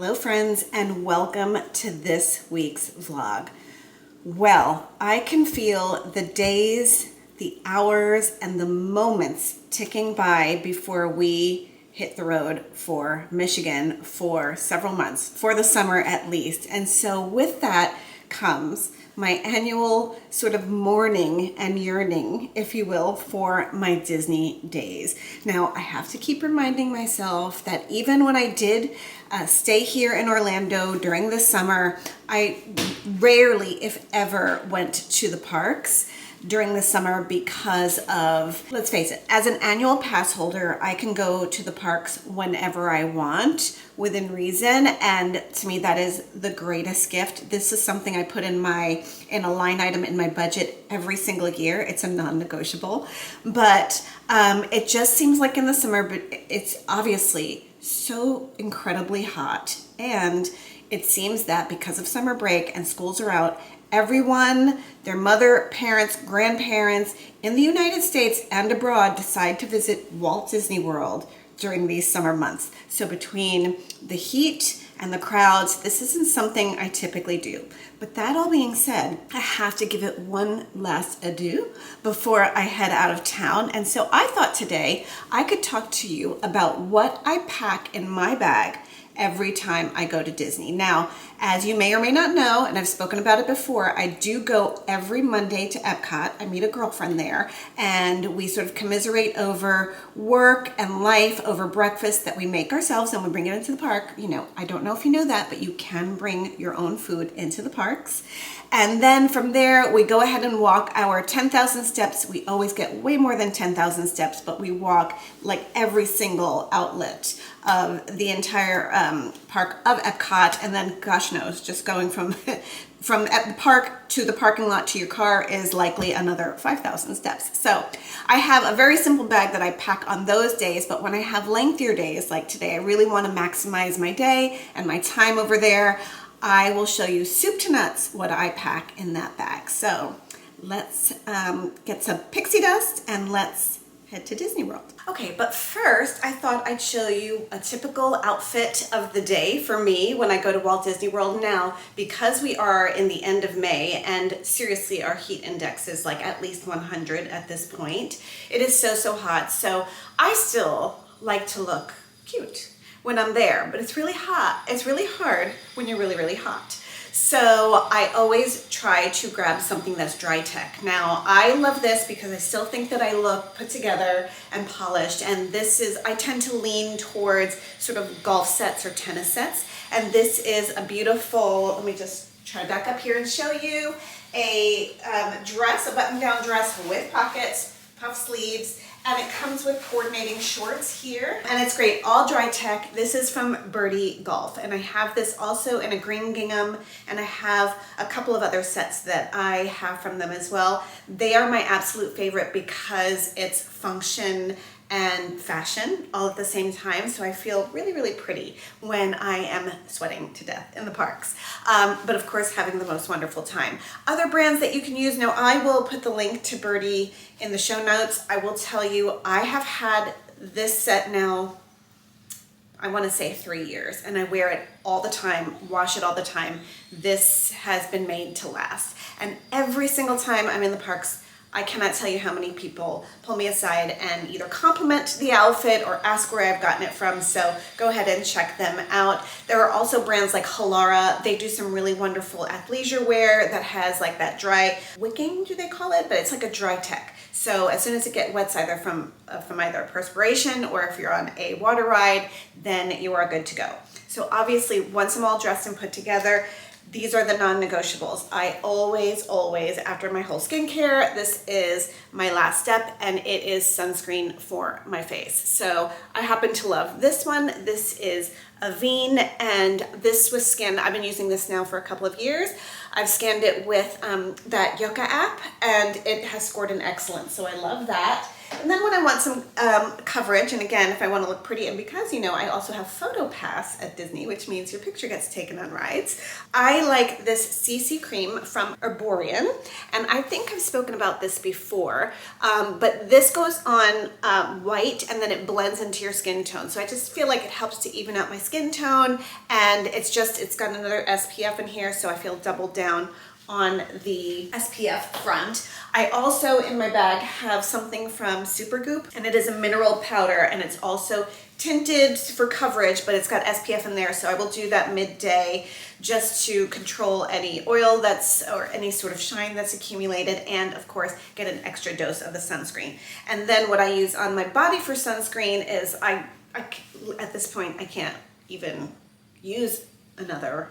Hello friends, and welcome to this week's vlog. Well, I can feel the days, the hours, and the moments ticking by before we hit the road for Michigan for several months, for the summer at least. And so with that comes my annual sort of mourning and yearning, if you will, for my Disney days. Now, I have to keep reminding myself that even when I did stay here in Orlando during the summer, I rarely, if ever, went to the parks during the summer because of, let's face it, as an annual pass holder, I can go to the parks whenever I want within reason, and to me that is the greatest gift. This is something I put in a line item in my budget every single year. It's a non-negotiable, but it just seems like in the summer, but it's obviously so incredibly hot, and it seems that because of summer break and schools are out, everyone, their mother, parents, grandparents in the United States and abroad decide to visit Walt Disney World during these summer months. So between the heat and the crowds, this isn't something I typically do. But that all being said, I have to give it one last adieu before I head out of town. And so I thought today I could talk to you about what I pack in my bag every time I go to Disney. Now, as you may or may not know, and I've spoken about it before, I do go every Monday to Epcot. I meet a girlfriend there, and we sort of commiserate over work and life over breakfast that we make ourselves, and we bring it into the park. You know, I don't know if you know that, but you can bring your own food into the parks. And then from there, we go ahead and walk our 10,000 steps. We always get way more than 10,000 steps, but we walk like every single outlet of the entire park of Epcot. And then, gosh knows, just going from at the park to the parking lot to your car is likely another 5,000 steps. So I have a very simple bag that I pack on those days, but when I have lengthier days like today, I really want to maximize my day and my time over there. I will show you soup to nuts what I pack in that bag. So let's get some pixie dust and let's head to Disney World. Okay, but first I thought I'd show you a typical outfit of the day for me when I go to Walt Disney World. Now, because we are in the end of May and seriously our heat index is like at least 100 at this point, it is so hot. So I still like to look cute when I'm there, but it's really hot. It's really hard when you're really hot. So I always try to grab something that's dry tech. Now I love this because I still think that I look put together and polished, and this is, I tend to lean towards sort of golf sets or tennis sets, and this is a beautiful, let me just try back up here and show you, a dress, a button-down dress with pockets, puff sleeves, and it comes with coordinating shorts here, and it's great, all dry tech. This is from Birdie Golf, and I have this also in a green gingham, and I have a couple of other sets that I have from them as well. They are my absolute favorite because it's function and fashion all at the same time, so I feel really pretty when I am sweating to death in the parks, but of course having the most wonderful time. Other brands that you can use, now I will put the link to Birdie in the show notes. I will tell you, I have had this set now, I want to say 3 years, and I wear it all the time, wash it all the time. This has been made to last, and every single time I'm in the parks, I cannot tell you how many people pull me aside and either compliment the outfit or ask where I've gotten it from, so go ahead and check them out. There are also brands like Halara. They do some really wonderful athleisure wear that has like that dry wicking, do they call it? But it's like a dry tech. So as soon as it gets wet, either from either perspiration or if you're on a water ride, then you are good to go. So obviously once I'm all dressed and put together, these are the non-negotiables. I always, after my whole skincare, this is my last step, and it is sunscreen for my face. So I happen to love this one. This is Avene, and this was scanned. I've been using this now for a couple of years. I've scanned it with that Yoka app, and it has scored an excellent, so I love that. And then when I want some coverage, and again, if I want to look pretty, and because, you know, I also have Photo Pass at Disney, which means your picture gets taken on rides, I like this CC cream from Arborian. And I think I've spoken about this before, but this goes on white and then it blends into your skin tone. So I just feel like it helps to even out my skin tone, and it's got another SPF in here, so I feel doubled down on the SPF front. I also in my bag have something from Supergoop, and it is a mineral powder, and it's also tinted for coverage, but it's got SPF in there, so I will do that midday just to control any oil or any sort of shine that's accumulated, and of course get an extra dose of the sunscreen. And then what I use on my body for sunscreen is I at this point I can't even use another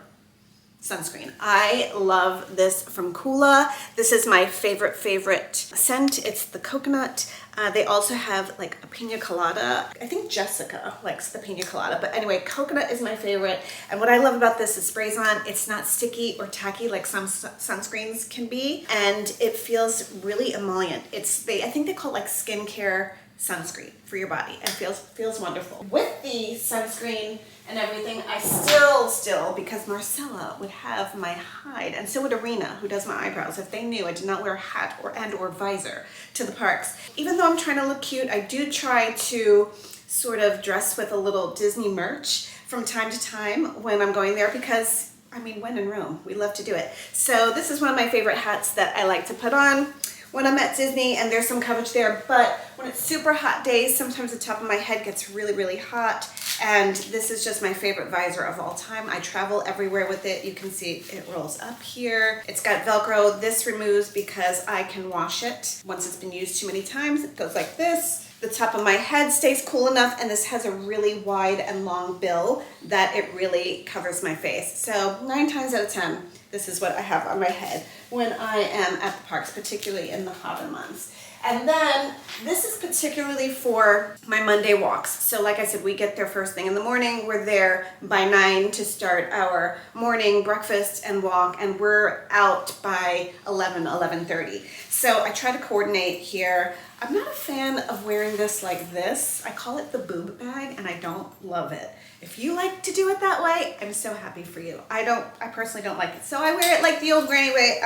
sunscreen. I love this from Kula. This is my favorite scent. It's the coconut. They also have like a pina colada. I think Jessica likes the pina colada, but anyway, coconut is my favorite. And what I love about this is sprays on. It's not sticky or tacky like some sunscreens can be, and it feels really emollient. I think they call it like skincare sunscreen for your body, and feels wonderful. With the sunscreen and everything, I still, because Marcella would have my hide, and so would Arena, who does my eyebrows, if they knew I did not wear a hat or visor to the parks. Even though I'm trying to look cute, I do try to sort of dress with a little Disney merch from time to time when I'm going there, because I mean, when in Rome, we love to do it. So this is one of my favorite hats that I like to put on when I'm at Disney, and there's some coverage there, but when it's super hot days, sometimes the top of my head gets really hot, and this is just my favorite visor of all time. I travel everywhere with it. You can see it rolls up here. It's got Velcro. This removes because I can wash it. Once it's been used too many times, it goes like this. The top of my head stays cool enough, and this has a really wide and long bill that it really covers my face. So 9 times out of 10, this is what I have on my head when I am at the parks, particularly in the hotter months. And then this is particularly for my Monday walks. So like I said, we get there first thing in the morning. We're there by 9 to start our morning breakfast and walk, and we're out by 11:30. So I try to coordinate here. I'm not a fan of wearing this like this. I call it the boob bag, and I don't love it. If you like to do it that way, I'm so happy for you. I personally don't like it. So I wear it like the old granny way,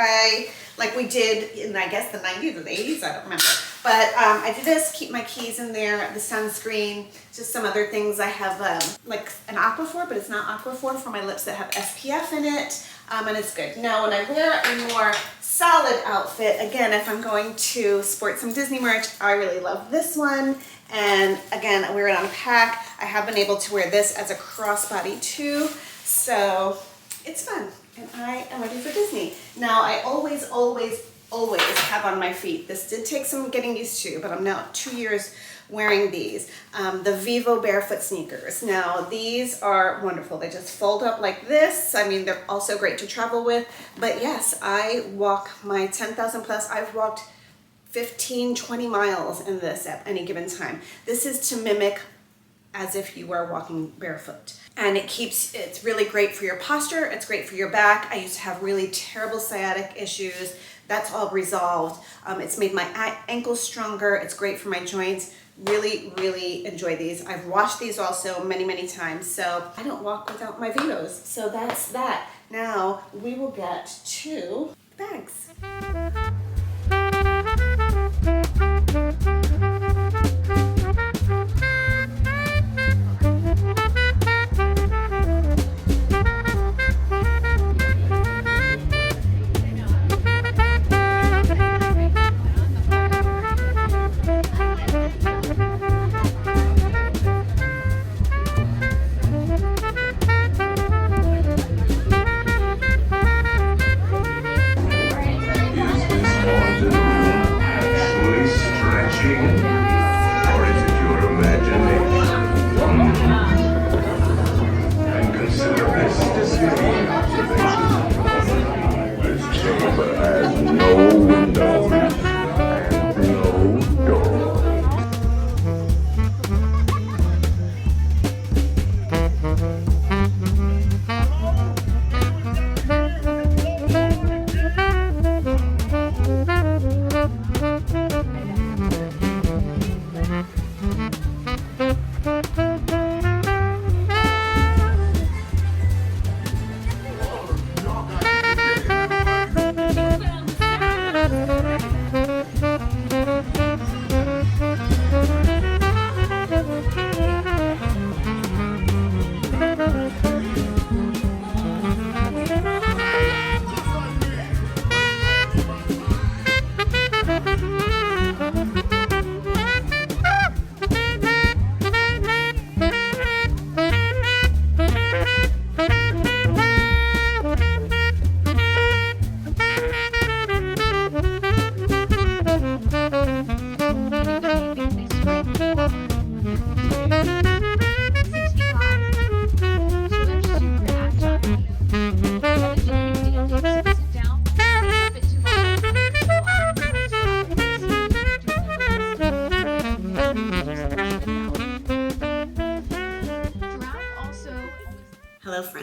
like we did in, I guess, the 90s or the 80s, I don't remember. But I do this, keep my keys in there, the sunscreen, just some other things. I have like an Aquaphor, but it's not Aquaphor, for my lips that have SPF in it, and it's good. Now when I wear a more solid outfit, again, if I'm going to sport some Disney merch, I really love this one. And again, I wear it on a pack. I have been able to wear this as a crossbody too, so it's fun, and I am ready for Disney. Now, I always have on my feet. This did take some getting used to, but I'm now 2 years wearing these. The Vivo barefoot sneakers. Now, these are wonderful. They just fold up like this. I mean, they're also great to travel with, but yes, I walk my 10,000 plus. I've walked 15, 20 miles in this at any given time. This is to mimic as if you were walking barefoot. And it's really great for your posture. It's great for your back. I used to have really terrible sciatic issues. That's all resolved. It's made my ankles stronger. It's great for my joints. Really enjoy these. I've washed these also many times, so I don't walk without my Vivos. So that's that. Now we will get to bags. Is this haunted room actually stretching?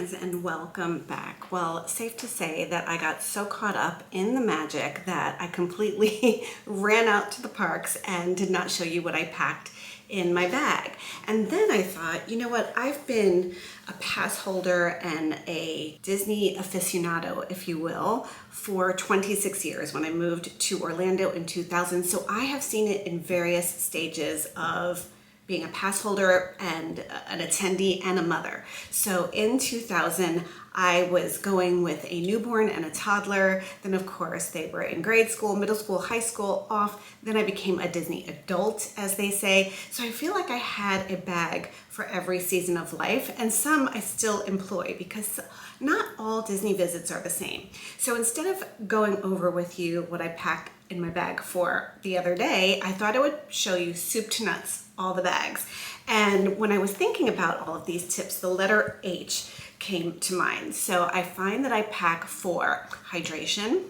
friends, and welcome back. Well, safe to say that I got so caught up in the magic that I completely ran out to the parks and did not show you what I packed in my bag. And then I thought, you know what, I've been a pass holder and a Disney aficionado, if you will, for 26 years when I moved to Orlando in 2000. So I have seen it in various stages of being a pass holder and an attendee and a mother. So in 2000, I was going with a newborn and a toddler. Then of course they were in grade school, middle school, high school, off. Then I became a Disney adult, as they say. So I feel like I had a bag for every season of life, and some I still employ because not all Disney visits are the same. So instead of going over with you what I packed in my bag for the other day, I thought I would show you soup to nuts, all the bags. And when I was thinking about all of these tips, the letter H came to mind. So I find that I pack for hydration,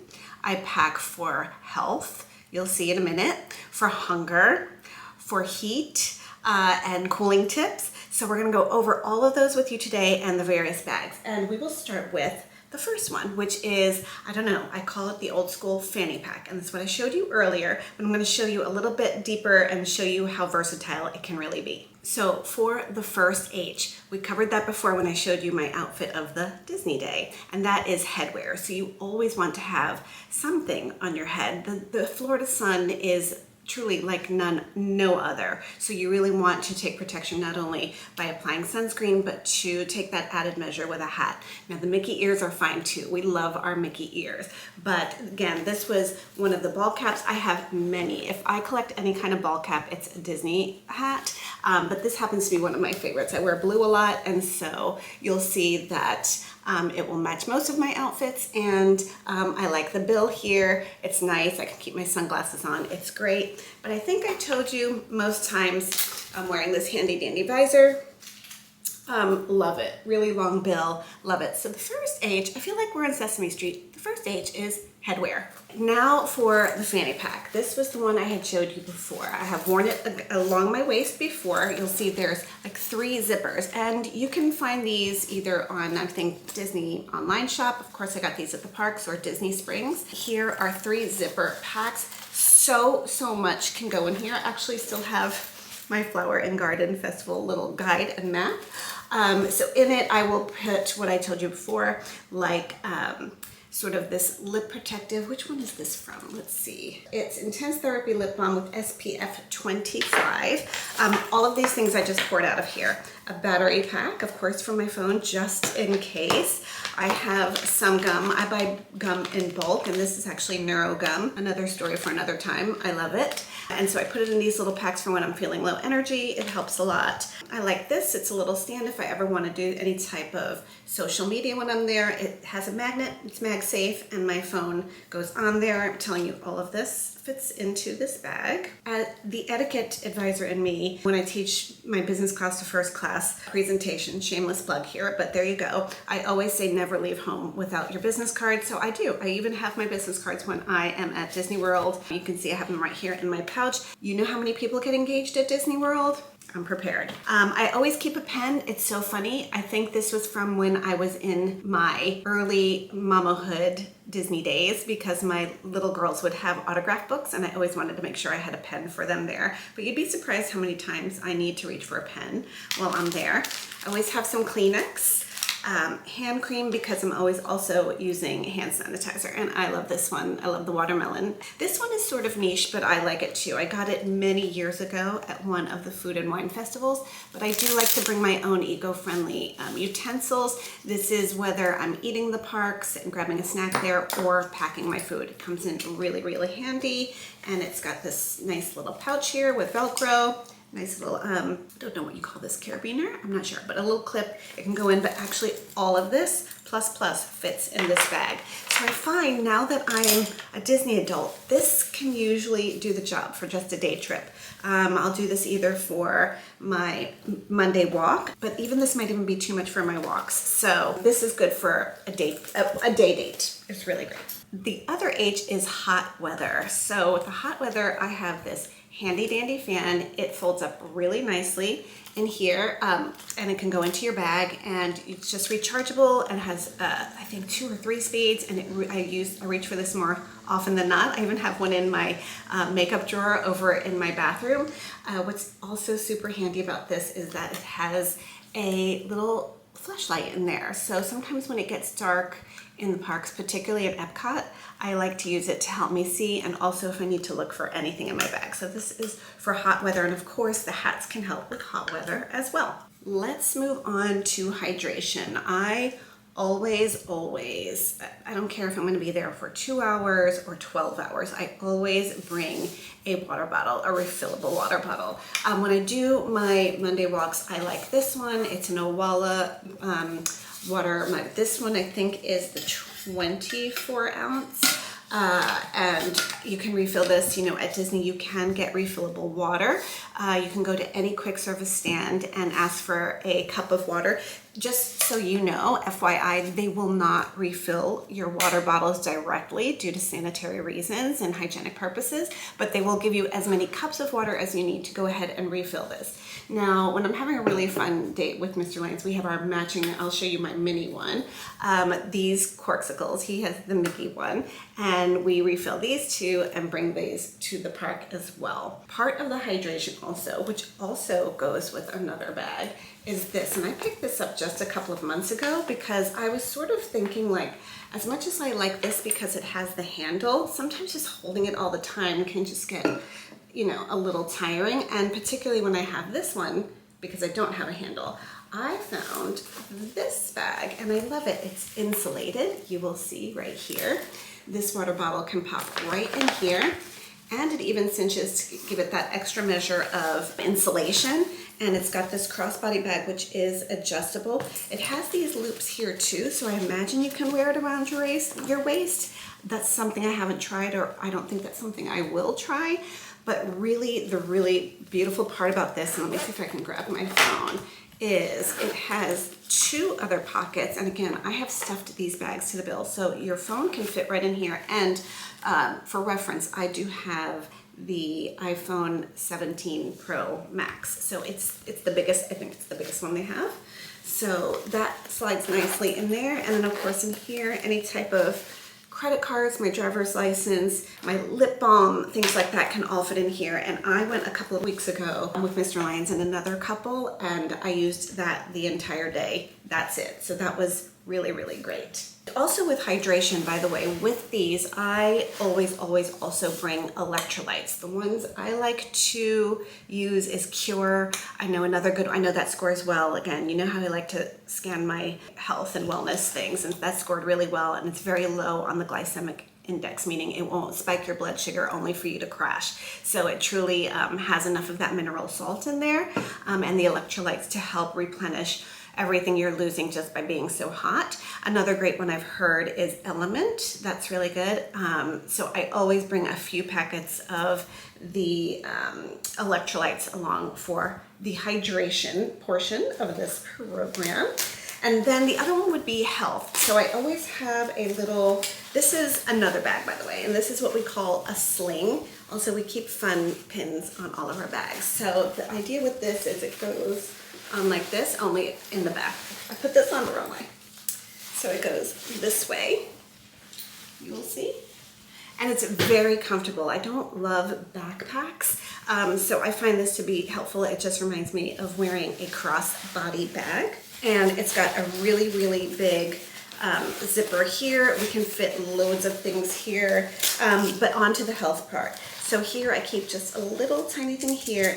I pack for health, you'll see in a minute, for hunger, for heat, and cooling tips. So we're gonna go over all of those with you today and the various bags. And we will start with the first one, which is, I don't know, I call it the old school fanny pack. And that's what I showed you earlier, but I'm gonna show you a little bit deeper and show you how versatile it can really be. So for the first H, we covered that before when I showed you my outfit of the Disney day, and that is headwear. So you always want to have something on your head. The Florida sun is truly like no other. So you really want to take protection not only by applying sunscreen, but to take that added measure with a hat. Now the Mickey ears are fine too. We love our Mickey ears. But again, this was one of the ball caps. I have many. If I collect any kind of ball cap, it's a Disney hat. But this happens to be one of my favorites. I wear blue a lot, and so you'll see that it will match most of my outfits, and I like the bill here. It's nice. I can keep my sunglasses on. It's great. But I think I told you most times I'm wearing this handy dandy visor. Love it. Really long bill. Love it. So the first H, I feel like we're on Sesame Street. The first H is headwear. Now for the fanny pack. This was the one I had showed you before. I have worn it along my waist before. You'll see there's like 3 zippers, and you can find these either on, I think, Disney online shop. Of course, I got these at the parks, or Disney Springs. Here are 3 zipper packs. So much can go in here. I actually still have my Flower and Garden Festival little guide and map. So in it, I will put what I told you before, like sort of this lip protective. Which one is this from? Let's see. It's Intense Therapy Lip Balm with SPF 25. All of these things I just poured out of here. A battery pack, of course, for my phone, just in case. I have some gum. I buy gum in bulk, and this is actually Neuro gum. Another story for another time. I love it. And so I put it in these little packs for when I'm feeling low energy. It helps a lot. I like this. It's a little stand if I ever want to do any type of social media when I'm there. It has a magnet. It's mag safe, and my phone goes on there. I'm telling you, all of this fits into this bag. The etiquette advisor in me, when I teach my business class to first class presentation, shameless plug here, but there you go. I always say never leave home without your business card. So I do. I even have my business cards when I am at Disney World. You can see I have them right here in my pouch. You know how many people get engaged at Disney World? I'm prepared. I always keep a pen. It's so funny. I think this was from when I was in my early mamahood Disney days, because my little girls would have autograph books, and I always wanted to make sure I had a pen for them there. But you'd be surprised how many times I need to reach for a pen while I'm there. I always have some Kleenex. Hand cream, because I'm always also using hand sanitizer, and I love this one. I love the watermelon. This one is sort of niche, but I like it too. I got it many years ago at one of the food and wine festivals, but I do like to bring my own eco-friendly utensils. This is whether I'm eating the parks and grabbing a snack there or packing my food. It comes in really, really handy, and it's got this nice little pouch here with Velcro. Nice little, don't know what you call this, carabiner? I'm not sure, but a little clip it can go in, but actually all of this plus fits in this bag. So I find now that I'm a Disney adult, this can usually do the job for just a day trip. I'll do this either for my Monday walk, but even this might even be too much for my walks. So this is good for a day date. It's really great. The other H is hot weather. So with the hot weather, I have this handy dandy fan. It folds up really nicely in here, and it can go into your bag, and it's just rechargeable and has I think 2 or 3 speeds, and I reach for this more often than not. I even have one in my makeup drawer over in my bathroom. What's also super handy about this is that it has a little flashlight in there. So sometimes when it gets dark in the parks, particularly at Epcot, I like to use it to help me see, and also if I need to look for anything in my bag. So this is for hot weather, and of course the hats can help with hot weather as well. Let's move on to hydration. I always, I don't care if I'm gonna be there for 2 hours or 12 hours, I always bring a water bottle, a refillable water bottle. When I do my Monday walks, I like this one. It's an Owala water mug. This one I think is the 24 ounce. And you can refill this, you know, at Disney you can get refillable water. You can go to any quick service stand and ask for a cup of water. Just so you know, FYI, they will not refill your water bottles directly due to sanitary reasons and hygienic purposes, but they will give you as many cups of water as you need to go ahead and refill this. Now, when I'm having a really fun date with Mr. Lyons, we have our matching, I'll show you my mini one, these corksicles. He has the Mickey one, and we refill these two and bring these to the park as well. Part of the hydration also, which also goes with another bag, is this, and I picked this up just a couple of months ago because I was sort of thinking, like, as much as I like this because it has the handle, sometimes just holding it all the time can just get, you know, a little tiring, and particularly when I have this one, because I don't have a handle. I found this bag and I love it. It's insulated. You will see right here. This water bottle can pop right in here, and it even cinches to give it that extra measure of insulation. And it's got this crossbody bag, which is adjustable. It has these loops here too, so I imagine you can wear it around your waist. That's something I haven't tried, or I don't think that's something I will try. But really, the really beautiful part about this, and let me see if I can grab my phone, is it has 2 other pockets. And again, I have stuffed these bags to the bill, so your phone can fit right in here. And for reference, I do have the iPhone 17 Pro Max. So it's the biggest, I think it's the biggest one they have. So that slides nicely in there. And then of course in here, any type of credit cards, my driver's license, my lip balm, things like that can all fit in here. And I went a couple of weeks ago with Mr. Lyons and another couple, and I used that the entire day. That's it. So that was really, really great. Also with hydration, by the way, with these, I always also bring electrolytes. The ones I like to use is Cure. I know another good, I know that scores well. Again, you know how I like to scan my health and wellness things, and that scored really well, and it's very low on the glycemic index, meaning it won't spike your blood sugar only for you to crash. So it truly has enough of that mineral salt in there, and the electrolytes to help replenish everything you're losing just by being so hot. Another great one I've heard is Element. That's really good. So I always bring a few packets of the electrolytes along for the hydration portion of this program. And then the other one would be health. So I always have a little, this is another bag, by the way, and this is what we call a sling. Also, we keep fun pins on all of our bags. So the idea with this is it goes on like this, only in the back. I put this on the wrong way. So it goes this way, you will see. And it's very comfortable. I don't love backpacks, so I find this to be helpful. It just reminds me of wearing a crossbody bag. And it's got a really, really big zipper here. We can fit loads of things here, but onto the health part. So here I keep just a little tiny thing here.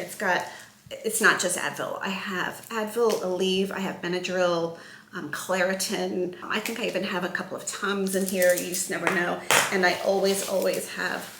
It's not just Advil. I have Advil, Aleve, I have Benadryl, Claritin. I think I even have a couple of Tums in here. You just never know. And I always have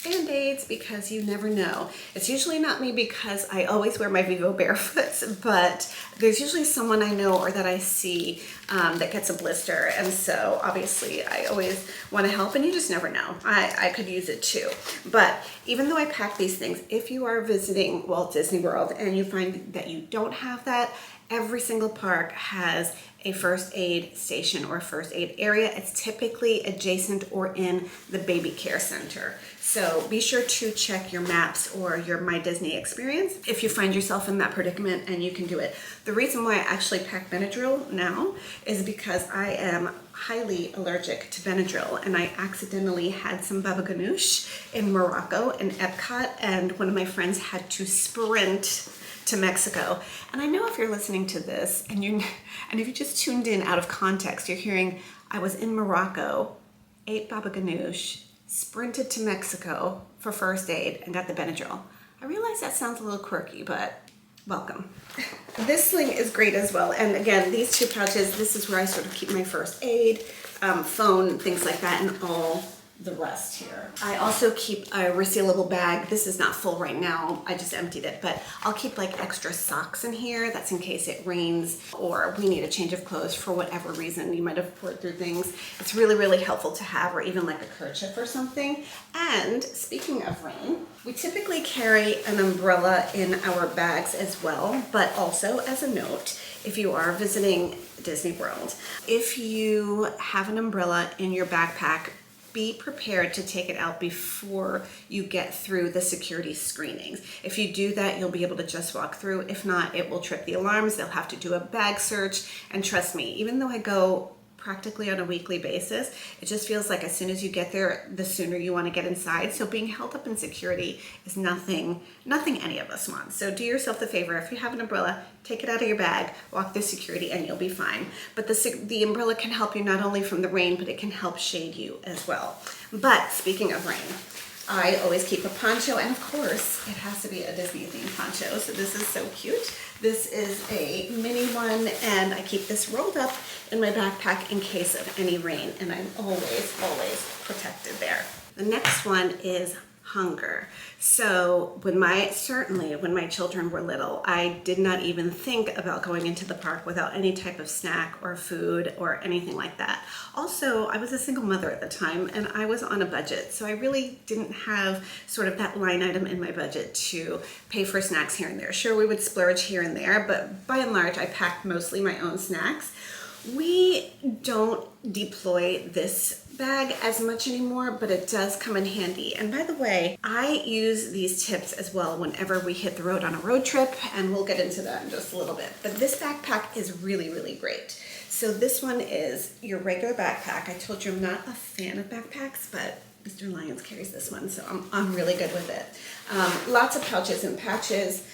Band-Aids because you never know. It's usually not me because I always wear my Vivo barefoots, but there's usually someone I know or that I see that gets a blister, and so obviously I always want to help, and you just never know. I could use it too. But even though I pack these things, if you are visiting Walt Disney World and you find that you don't have that, every single park has a first aid station or first aid area. It's typically adjacent or in the baby care center. So be sure to check your maps or your My Disney experience if you find yourself in that predicament and you can do it. The reason why I actually pack Benadryl now is because I am highly allergic to Benadryl, and I accidentally had some baba ganoush in Morocco in Epcot, and one of my friends had to sprint to Mexico. And I know if you're listening to this and if you just tuned in out of context, you're hearing I was in Morocco, ate baba ganoush, sprinted to Mexico for first aid, and got the Benadryl. I realize that sounds a little quirky, but welcome. This sling is great as well. And again, these two pouches, this is where I sort of keep my first aid, phone, things like that, and all the rest here. I also keep a resealable bag. This is not full right now. I just emptied it, but I'll keep like extra socks in here. That's in case it rains or we need a change of clothes for whatever reason. You might have poured through things. It's really, really helpful to have, or even like a kerchief or something. And speaking of rain, we typically carry an umbrella in our bags as well, but also as a note, if you are visiting Disney World, if you have an umbrella in your backpack, be prepared to take it out before you get through the security screenings. If you do that, you'll be able to just walk through. If not, it will trip the alarms. They'll have to do a bag search. And trust me, even though I go practically on a weekly basis, it just feels like as soon as you get there, the sooner you want to get inside. So being held up in security is nothing any of us want. So do yourself the favor, if you have an umbrella, take it out of your bag, walk through security, and you'll be fine. But the umbrella can help you not only from the rain, but it can help shade you as well. But speaking of rain, I always keep a poncho, and of course, it has to be a Disney themed poncho. So this is so cute. This is a mini one, and I keep this rolled up in my backpack in case of any rain, and I'm always protected there. The next one is hunger. So when my children were little, I did not even think about going into the park without any type of snack or food or anything like that. Also, I was a single mother at the time and I was on a budget. So I really didn't have sort of that line item in my budget to pay for snacks here and there. Sure, we would splurge here and there, but by and large, I packed mostly my own snacks. We don't deploy this bag as much anymore, but it does come in handy. And by the way, I use these tips as well whenever we hit the road on a road trip, and we'll get into that in just a little bit. But this backpack is really, really great. So this one is your regular backpack. I told you I'm not a fan of backpacks, but Mr. Lyons carries this one, so I'm really good with it. Lots of pouches and patches.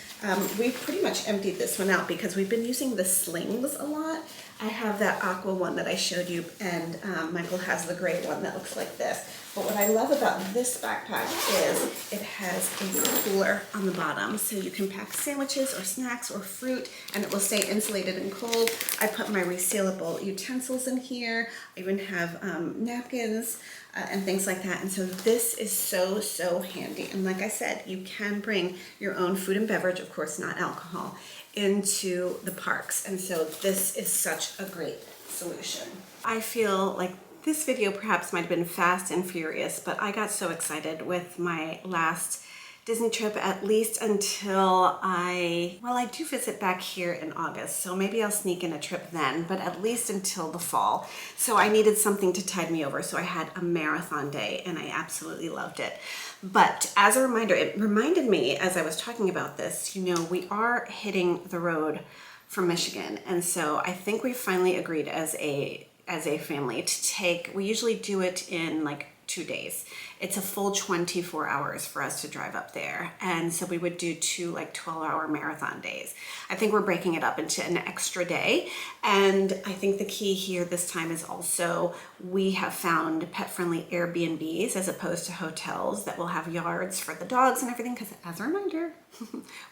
We've pretty much emptied this one out because we've been using the slings a lot. I have that aqua one that I showed you, and Michael has the gray one that looks like this. But what I love about this backpack is it has a cooler on the bottom, so you can pack sandwiches or snacks or fruit, and it will stay insulated and cold. I put my resealable utensils in here. I even have napkins and things like that. And so this is so handy. And like I said, you can bring your own food and beverage, of course not alcohol, into the parks. And so this is such a great solution. I feel like this video perhaps might have been fast and furious, but I got so excited with my last Disney trip, at least until I do visit back here in August, so maybe I'll sneak in a trip then, but at least until the fall. So I needed something to tide me over, so I had a marathon day, and I absolutely loved it. But as a reminder, it reminded me as I was talking about this, we are hitting the road from Michigan, and so I think we finally agreed as a family to we usually do it in like 2 days. It's a full 24 hours for us to drive up there. And so we would do 2 12-hour marathon days. I think we're breaking it up into an extra day. And I think the key here this time is also we have found pet-friendly Airbnbs as opposed to hotels that will have yards for the dogs and everything, because as a reminder,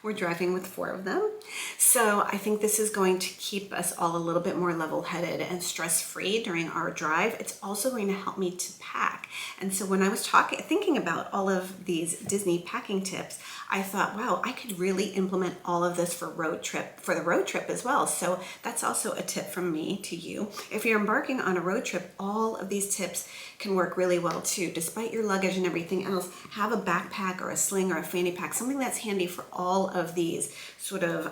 we're driving with 4 of them. So I think this is going to keep us all a little bit more level-headed and stress-free during our drive. It's also going to help me to pack. And so when I was thinking about all of these Disney packing tips, I thought, wow, I could really implement all of this for the road trip as well. So that's also a tip from me to you. If you're embarking on a road trip, all of these tips can work really well too. Despite your luggage and everything else, have a backpack or a sling or a fanny pack, something that's handy for all of these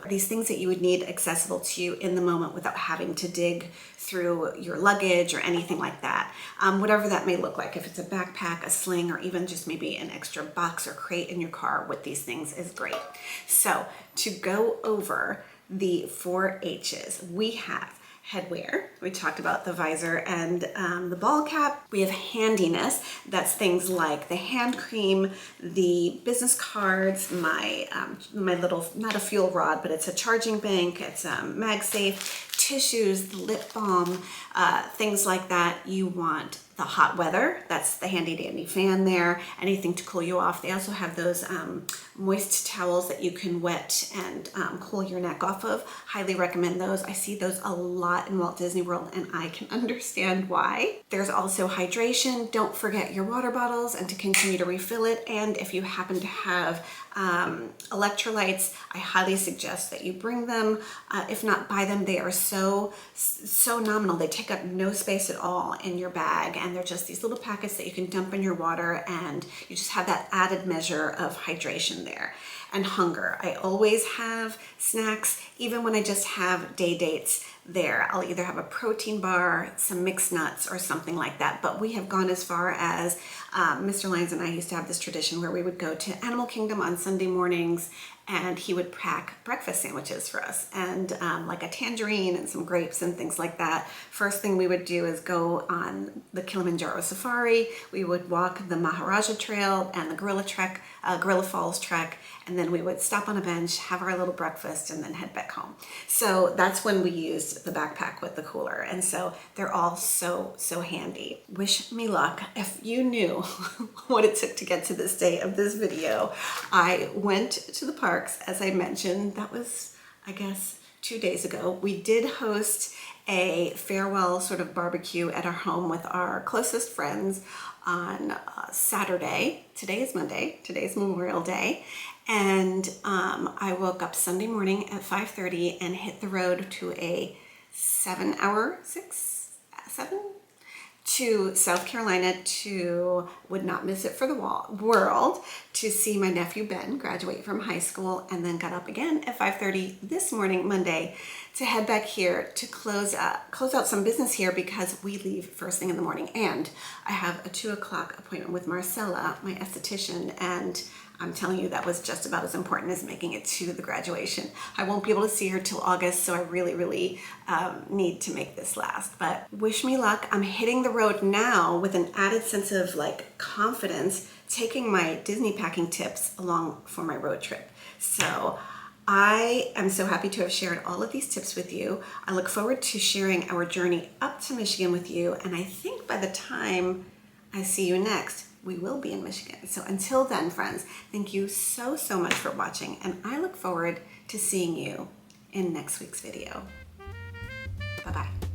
these things that you would need accessible to you in the moment without having to dig through your luggage or anything like that. Whatever that may look like, if it's a backpack, a sling, or even just maybe an extra box or crate in your car with these things is great. So to go over the 4 H's, we have headwear. We talked about the visor and the ball cap. We have handiness. That's things like the hand cream, the business cards, my little, not a fuel rod, but it's a charging bank. It's MagSafe, tissues, the lip balm, things like that. You want the hot weather. That's the handy dandy fan there. Anything to cool you off. They also have those moist towels that you can wet and cool your neck off of. Highly recommend those. I see those a lot in Walt Disney World and I can understand why. There's also hydration. Don't forget your water bottles and to continue to refill it. And if you happen to have electrolytes, I highly suggest that you bring them. If not, buy them. They are so nominal. They take up no space at all in your bag, and they're just these little packets that you can dump in your water, and you just have that added measure of hydration there. And hunger. I always have snacks, even when I just have day dates there. I'll either have a protein bar, some mixed nuts, or something like that. But we have gone as far as Mr. Lyons and I used to have this tradition where we would go to Animal Kingdom on Sunday mornings and he would pack breakfast sandwiches for us and like a tangerine and some grapes and things like that. First thing we would do is go on the Kilimanjaro Safari. We would walk the Maharaja Trail and the Gorilla Falls trek, and then we would stop on a bench, have our little breakfast, and then head back home. So that's when we used the backpack with the cooler. And so they're all so handy. Wish me luck. If you knew what it took to get to this day of this video, I went to the parks, as I mentioned. That was, I guess, 2 days ago. We did host a farewell sort of barbecue at our home with our closest friends on Saturday. Today is Monday. Today's Memorial Day. And I woke up Sunday morning at 5:30 and hit the road to a 7 to South Carolina would not miss it for the world, to see my nephew Ben graduate from high school, and then got up again at 5:30 this morning, Monday, to head back here to close out some business here because we leave first thing in the morning. And I have a 2 o'clock appointment with Marcella, my esthetician, and I'm telling you, that was just about as important as making it to the graduation. I won't be able to see her till August, so I really need to make this last. But wish me luck. I'm hitting the road now with an added sense of like confidence, taking my Disney packing tips along for my road trip. So I am so happy to have shared all of these tips with you. I look forward to sharing our journey up to Michigan with you, and I think by the time I see you next, we will be in Michigan. So until then, friends, thank you so much for watching, and I look forward to seeing you in next week's video. Bye-bye.